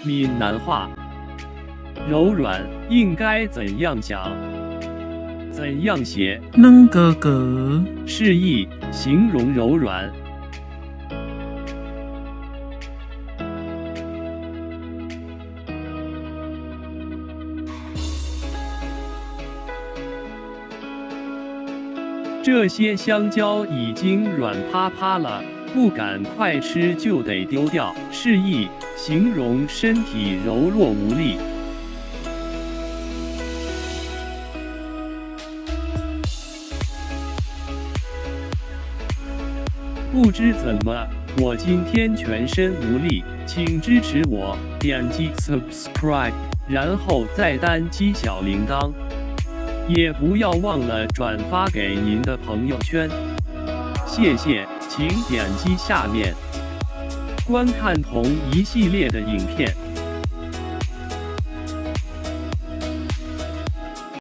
闽南话，柔软应该怎样讲？怎样写？软哥哥，示意形容柔软。这些香蕉已经软趴趴了，不赶快吃就得丢掉。示意形容身体柔弱无力。不知怎么，我今天全身无力，请支持我，点击 subscribe， 然后再单击小铃铛。也不要忘了转发给您的朋友圈，谢谢，请点击下面观看同一系列的影片。